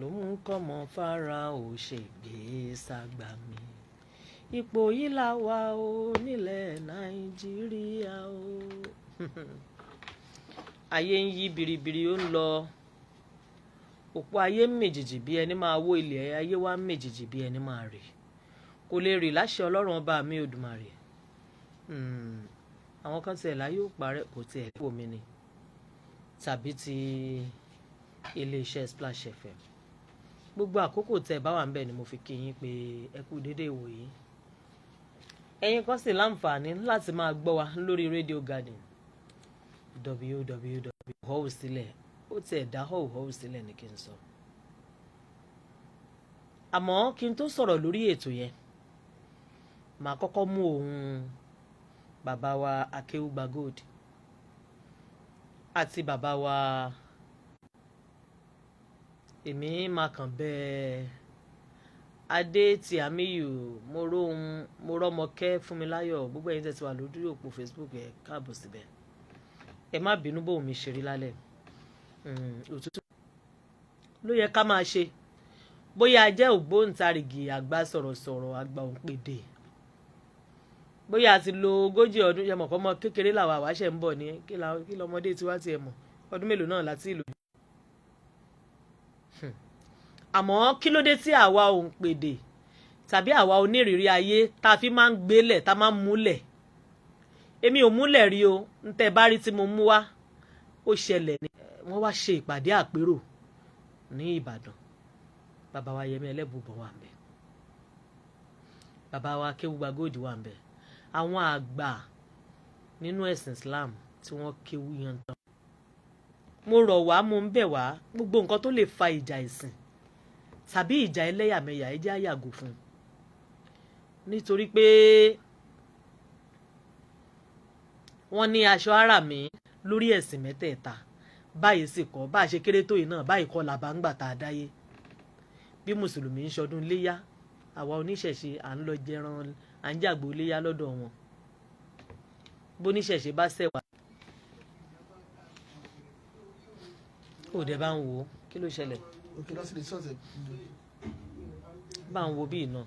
ló mú kọ́mọ Fáráò ṣègbé ságbá mi. Ipò yìí la wà o nílẹ̀ Nàìjíríà o. Ayé ń yí biribiri ó ń lọ. Òpó ayé méjèèjì bí ẹni máa wó, ilẹ̀ ayé wá méjèèjì bí ẹni máa rì. Kò lè rì láṣẹ Ọlọ́run ọba mi Òdùmarè. Àwọn kan tiẹ̀ láyé ó parẹ́ kò tiẹ̀ wò mí ni. Tàbí ti iléeṣẹ́ Splash FM. Gbogbo àkókò tẹ́ bá wà ń bẹ̀ ni mo fi kí yín pé ẹ kú dédé ìwòyí. Ẹ̀yin kan sì láǹfààní láti máa gbọ́ wa lórí Radio Garden www sílẹ̀ ó tiẹ̀ dá họ́wù sílẹ̀ ní kí n sọ. Àmọ́ kí n tó sọ̀rọ̀ lórí ètò yẹn, màá kọ́kọ́ mú ohun bàbá wa Akéwùgbà Gold àti bàbá wa èmi máa kàn bẹ́ẹ̀ Adé tí Àmíyù mo rọ́mọkẹ́ Fúnmiláyọ̀ gbogbo ẹ̀yin tẹ́ ti wà lórí òpó Facebook ẹ̀ káàbọ̀ síbẹ̀. Ẹ má bínú bóun mi ṣe rí lálẹ́. Òtútù ló yẹ ká máa ṣe. Bóyá a jẹ́ ògbóǹtarìgì àgbà sọ̀rọ̀sọ̀rọ̀ àgbà òǹpẹ̀dẹ̀. Bóyá a ti lo 40 ọdún yẹn mọ̀ kọ́ mọ kékeré làwa àwáṣẹ̀ ń bọ̀ ní kí lọmọdé tí wá ti ẹ̀ mọ̀ ọdún mélòó náà láti ìlú. Àmọ́ kí ló dé tí àwa òǹpẹ̀dẹ̀ tàbí àwa onírìírí ayé tá a fi máa ń gbélẹ̀ tá a máa ń múlẹ̀. Èmi ò múlẹ̀ rí o ń tẹ́ bá rí tí mo mú wá ó ṣẹlẹ̀ ni wọ́n wá ṣe ìpàdé àpérò ní Ìbàdàn. Bàbá wa Yẹmí Ẹlẹ́bùbọn wà ńbẹ̀. Bàbá wa Akéwùgbà Gold wà ńbẹ̀. Àwọn àgbà nínú ẹ̀sìn Islam tí wọ́n kéwú yantan. Mo rọ̀ wá mo ń bẹ̀ wá gbogbo nǹkan tó lè fa ìjà ẹ̀sìn tàbí ìjà ẹlẹ́yàmẹ̀yà ẹ jẹ́ á yàgò fún. Nítorí pé wọ́n ní aṣọ ara mi lórí ẹ̀sìn mẹ́tẹ̀ẹ̀ta báyìí sì kọ́ bá a ṣe kéré tó yìí náà báyìí kọ́ làbá ń gbà tá a dáyé. Bí mùsùlùmí ń ṣọdún léyá àwa oníṣẹ̀ṣe à ń lọ jẹran à ń jàgbó léyá lọ́dọ̀ wọn. Bó níṣẹ̀ṣe bá ṣẹ̀wà. Ó dẹ̀ bá ń wò ó kí ló ṣẹlẹ̀. Bá ń wo bí iná.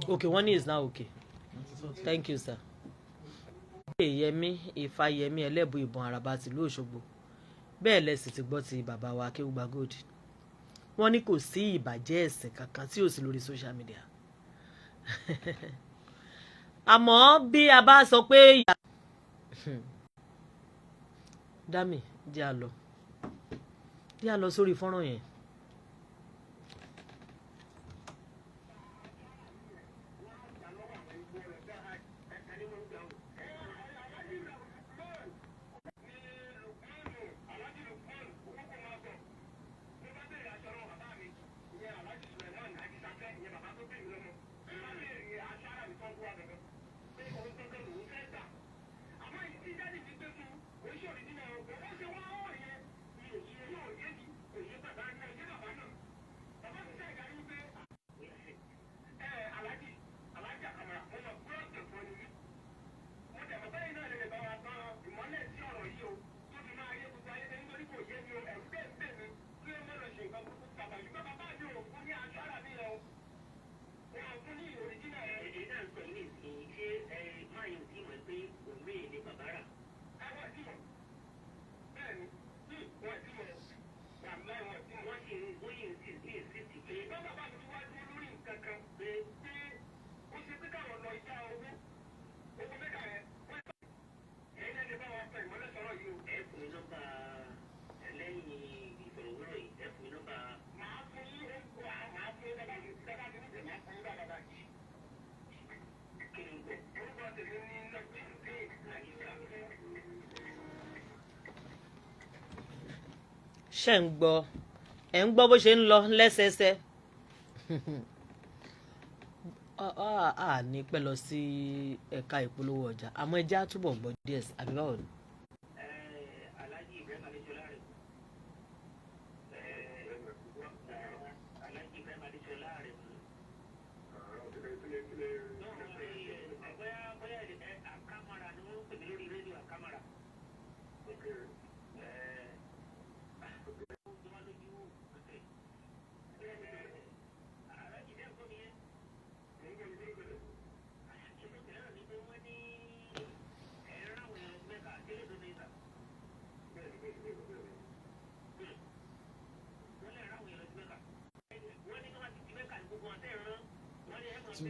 Okay, one is now okay. Thank you, sir. Yẹmí Ifáyẹmí Ẹlẹ́bùìbọn Àràbà tìlú Òṣogbo. Bẹ́ẹ̀ lẹ sì ti gbọ́ ti bàbá wa Akéwùgbà Gold. Wọ́n ní kò sí ìbàjẹ́ ẹ̀sìn kankan tí ò sí lórí social media. Àmọ́ bí a bá sọ pé Dami jẹ́ a lọ sórí fọ́nrán yẹn. Ṣé ń gbọ́ ẹ̀ ń gbọ́ bó ṣe ń lọ lẹ́sẹẹsẹ. A ní pẹ́ lọ sí ẹ̀ka ìpolówó ọjà àmọ́ ẹjẹ́ á túbọ̀ gbọ́ díẹ̀ sí àbí báwo ni. How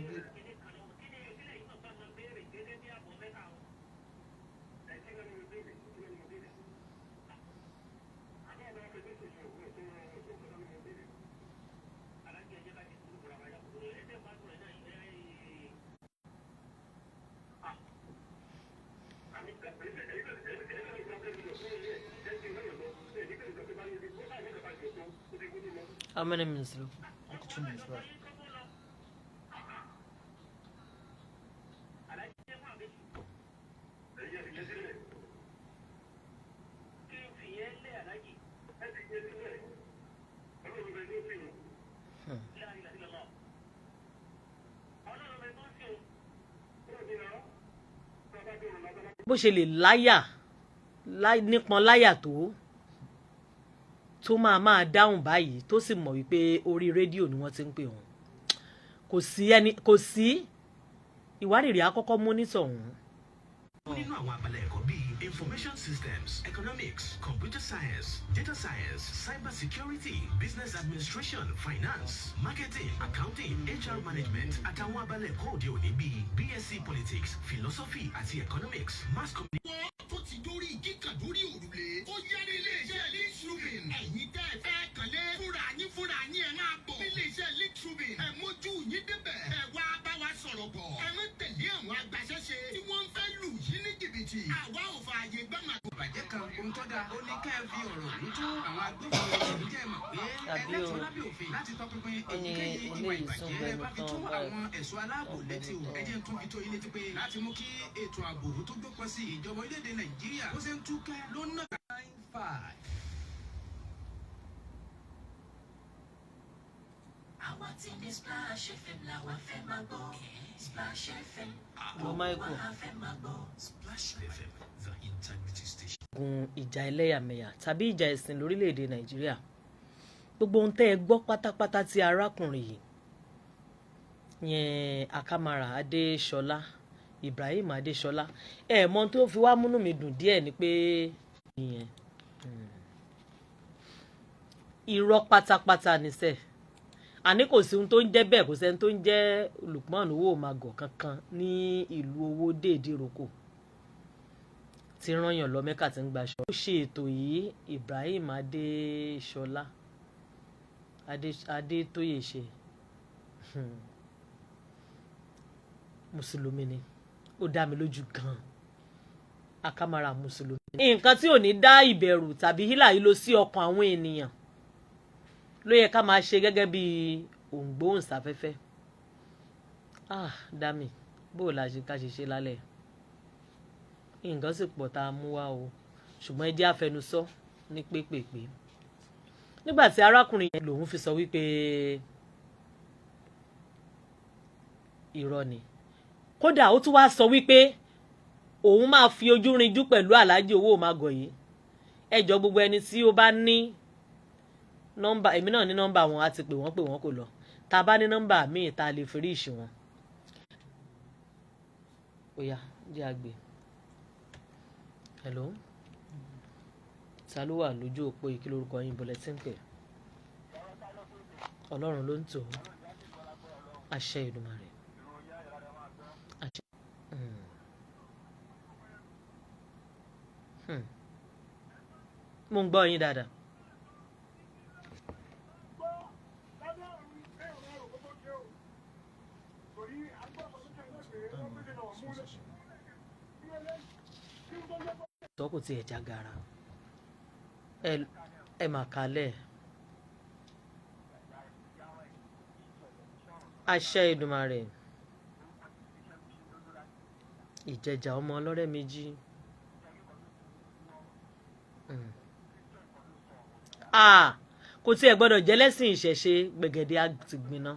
many minutes? 2 minutes, right? Bó ṣe lè nípọn láyà tó máa dáhùn báyìí tó sì mọ̀ wípé orí rédíò ni wọ́n ti ń pè wọ́n kò sí ìwádìí àkọ́kọ́ mọ́nítọ̀ ọ̀hún. Nínú àwọn abala ẹ̀kọ́ bíi information systems, economics, computer science, data science, cyber security, business administration, finance, marketing, accounting, HR management àtàwọn abala ẹ̀kọ́ òde òní bíi BSc politics, philosophy àti economics, mass communication. Wọ́n tó ti dórí kíkà dórí òrùlé ó yá ní iléeṣẹ́ Litrubin. Ẹ̀yin tẹ́ ẹ fẹ́ kànlé fúnra yín ẹ̀ máa bọ̀. Iléeṣẹ́ Litrubin ẹ̀ mójú yín débẹ̀. Ẹ wá bá wa sọ̀rọ̀ bọ̀. Ẹ má tẹ̀lé àwọn agbaṣẹ́ṣe tí wọ́n ń fẹ́ lù yín ní jìbìtì. Àwa ò fààyè gbà máa. Ìbàjẹ́ kan ohun tó dáa ó ní kẹ́ ẹ fi ọ̀rọ̀ yìí tó àwọn agbófinró ìlú jẹ́ mọ̀ pé ẹlẹ́tọ̀ọ́ lábẹ́ òfin láti tọpinpin èyíkéyìí ìwà ìbàjẹ́ ẹ bá fi tó àwọn ẹ̀ṣọ́ aláàbò létí o. Ẹ jẹ́ n tún fi tó yín létí pé láti mú kí ètò ààbò tó gbópọn sí ìjọba orílẹ̀-èdè Nàìjíríà ó ṣe ń túkẹ́ lọ́nà 95. Àwa tí ní Splash FM làwa fẹ́ máa gbọ́. Splash FM Michael. fẹ́ máa gbọ́. Splash FM, the integrity station. Gun ìjà ẹlẹ́yàmẹ̀yà tàbí ìjà ẹ̀sìn lórílẹ̀‐èdè Nàìjíríà gbogbo ohun tẹ́ ẹ gbọ́ pátápátá tí arákùnrin yìí yẹn Akamara Adéṣọlá Ibrahim Adéṣọlá mọ tó fi wá múnú mi dùn díẹ̀ ni pé ìyẹn irọ́ pátápátá níṣẹ́ àní kò sí ohun tó ń jẹ́ bẹ́ẹ̀ kò sẹ́ni tó ń jẹ́ Lukman Owómagọ̀ kankan ní ìlú owó déèdì roko tí rányàn lọ Mẹ́kà tí ń gbaṣọ. Ó ṣe ètò yìí Ibrahim Adéṣọlá Adétóyè ṣe mùsùlùmí ni ó dá mi lójú gan-an Akamara mùsùlùmí. Nǹkan tí ò ní dá ìbẹ̀rù tàbí hílà yìí lọ sí ọkàn àwọn ènìyàn ló yẹ ká máa ṣe gẹ́gẹ́ bí òǹgbóhùnsáfẹ́fẹ́. Dami bó o la ṣe ká ṣe ṣe lálẹ́ nǹkan sì pọ̀ tá a mú wá o ṣùgbọ́n ẹ jẹ́ àfẹnusọ ní pépèpé nígbà tí arákùnrin yẹn lòun fi sọ wípé irọ́ ni kódà ó tún wá sọ wípé òun máa fi ojú rinjú pẹ̀lú Alhaji Owómagọ̀ yìí ẹjọ́ gbogbo ẹni tí ó bá ní nọ́mbà èmi náà ní nọ́mbà wọn á ti pè wọ́n kò lọ tá a bá ní nọ́mbà míì tá a lè fi rí ìṣù wọn. Ó yá jẹ́ àgbè. Hello ta ló wà lójú òpó yìí kí lórúkọ yín bọ̀lẹ̀ tí ń pè Ọlọ́run ló ń tò ó àṣẹ Èdùmàrè àṣẹ. Mo ń gbọ́ yín dáadáa. Tó kò tiẹ̀ jágara ẹ mà kalẹ̀ àṣẹ Èdùmàrè ìjẹjà ọmọ ọlọ́rẹ́ méjì kò tiẹ̀ gbọ́dọ̀ jẹ́ lẹ́sìn ìṣẹ̀ṣe gbẹ̀gẹ̀dẹ̀ àti gbiná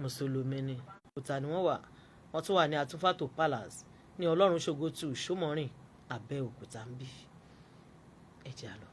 mùsùlùmí ni òkúta ni wọ́n wà wọ́n tún wà ní Atúfàtò Palace ní Ọlọ́run ṣògo 2 Ṣómọ́rìn Abẹ́òkúta ń bí ẹ jẹ́ àlọ́.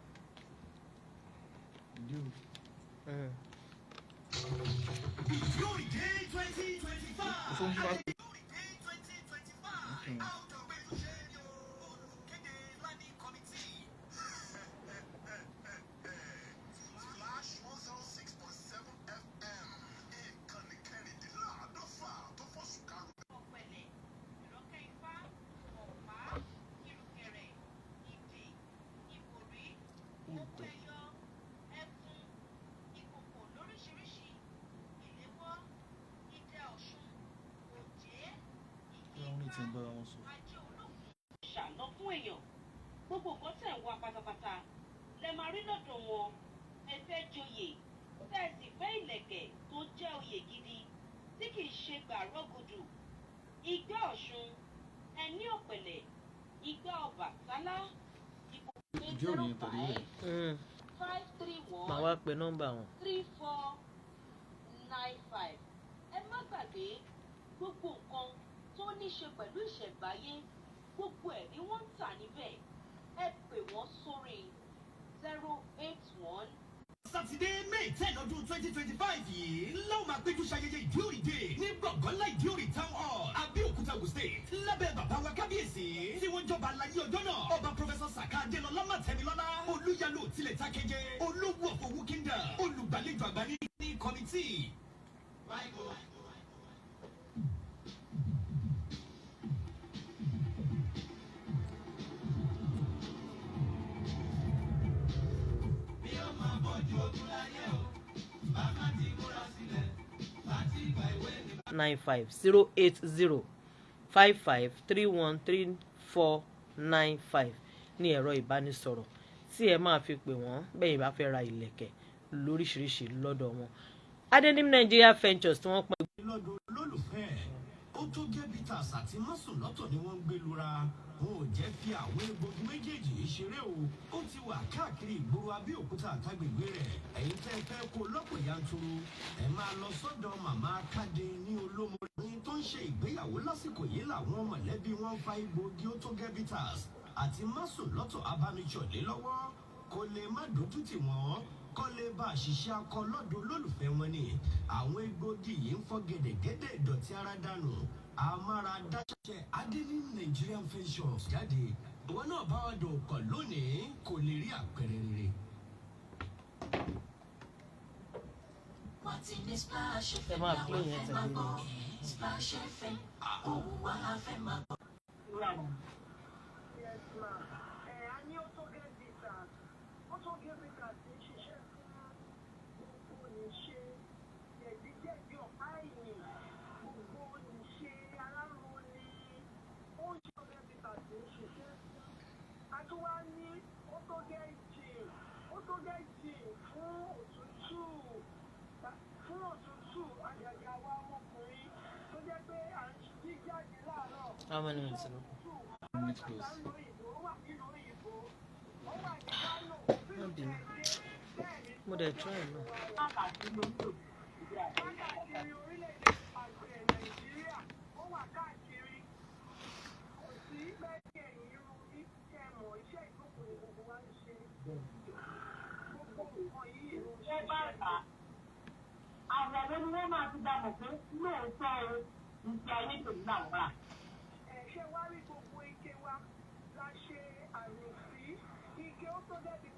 ti ń bára wọn sọ. ṣàlọ fún èèyàn gbogbo nǹkan tẹ̀ ń wá pátápátá lẹ máa rí lọ́dọ̀ wọn. Ẹ fẹ́ joyè tẹ́ ẹ sì fẹ́ ìlẹ̀kẹ̀ tó jẹ́ oyè gidi tí kì í ṣe gbàrọ́gùdù. Igbá Ọ̀ṣun, ẹní ọ̀pẹ̀lẹ̀, igbá Ọbàtálá, ipò pé Ìjọ òní pẹ̀lú rẹ̀. 531 màá wá pe nọ́mbà wọn. 3495. Ẹ má gbàgbé gbogbo nǹkan tó ní ṣe pẹ̀lú ìṣẹ̀ǹbáyé gbogbo ẹ̀ ni wọ́n ń tà níbẹ̀. Ẹ pè wọ́n sórí 081. Sátidé May 10 ọdún 2025 yìí láwọn máa péjú ṣayẹyẹ Ìdíòrì Day ní gbọ̀ngàn ńlá Ìdíòrì Town Hall, Abẹ́òkúta, Ògùn State. Lábẹ́ bàbá wa kábíyèsí tí wọ́n jọba láyé ọjọ́ náà, ọba Prọfẹ̀sọ̀ Sàká Adélọlá Mátẹ̀mílọ́lá, Olúyalò tilẹ̀ Tákẹ́jẹ́, Olówó of Owó Kingdom, olùgbàlejò àgbà ní kọ́mítì. Nine 08055313495 ní ẹ̀rọ ìbánisọ̀rọ̀ tí ẹ máa fi pè wọ́n bẹ́ẹ̀ bá fẹ́ ra ìlẹ̀kẹ̀ lóríṣiríṣi lọ́dọ̀ wọn. Adenim Nigeria Ventures tí wọ́n pọ̀. lọ́dọ̀ olólùfẹ́ ó tó jẹ́ bitters àti mọ́sùn lọ́tọ̀ ni wọ́n ń gbé lura wọn ò jẹ́ fi àwọn egbògi méjèèjì ṣeré o ó ti wà káàkiri ìgboro Abẹ́òkúta àtàgbègbè rẹ̀ ẹ̀yin tẹ́ fẹ́ kó lọ́pọ̀ yanturu ẹ máa lọ sọ́dọ̀ màmá Kádé ní Olómo ẹni tó ń ṣe ìgbéyàwó lásìkò yìí làwọn mọ̀lẹ́bí wọn fa egbògi ó tó jẹ́ bitters àti mọ́sùn lọ́tọ̀ abámiṣọ̀lé lọ́wọ́ kó lè má dójú tì wọ́n kọ́ lè bá àṣìṣe akọ lọ́dọ̀ olólùfẹ́ wọn ni àwọn egbògi yìí ń fọ́ gẹ̀dẹ̀gẹ̀dẹ̀ ìdọ̀tí ara dànù amára dáṣẹ́ Adenim Nigerian Ventures jáde ìwọ náà bá wà dùn ọkọ̀ lónìí kò lè rí àpẹẹrẹ rere. Wọ́n ti ní Splash Ẹ FM máa làwọn play yẹn fẹ́ tẹ̀lé máa mi. gbọ́. Splash FM, òun wá la fẹ́ máa gbọ́. How many minutes ago? Minute close. Má bínú. Mo dẹ̀ try ẹ̀ náà. Àwọn ọ̀rẹ́ ni wọ́n máa ti dàbọ̀ pé lóòótọ́ o, ìgbà ayé tó ní àwọn ará. Ṣé wá rí gbogbo ike wa la ṣe àròsí ike ó tó dẹ́bi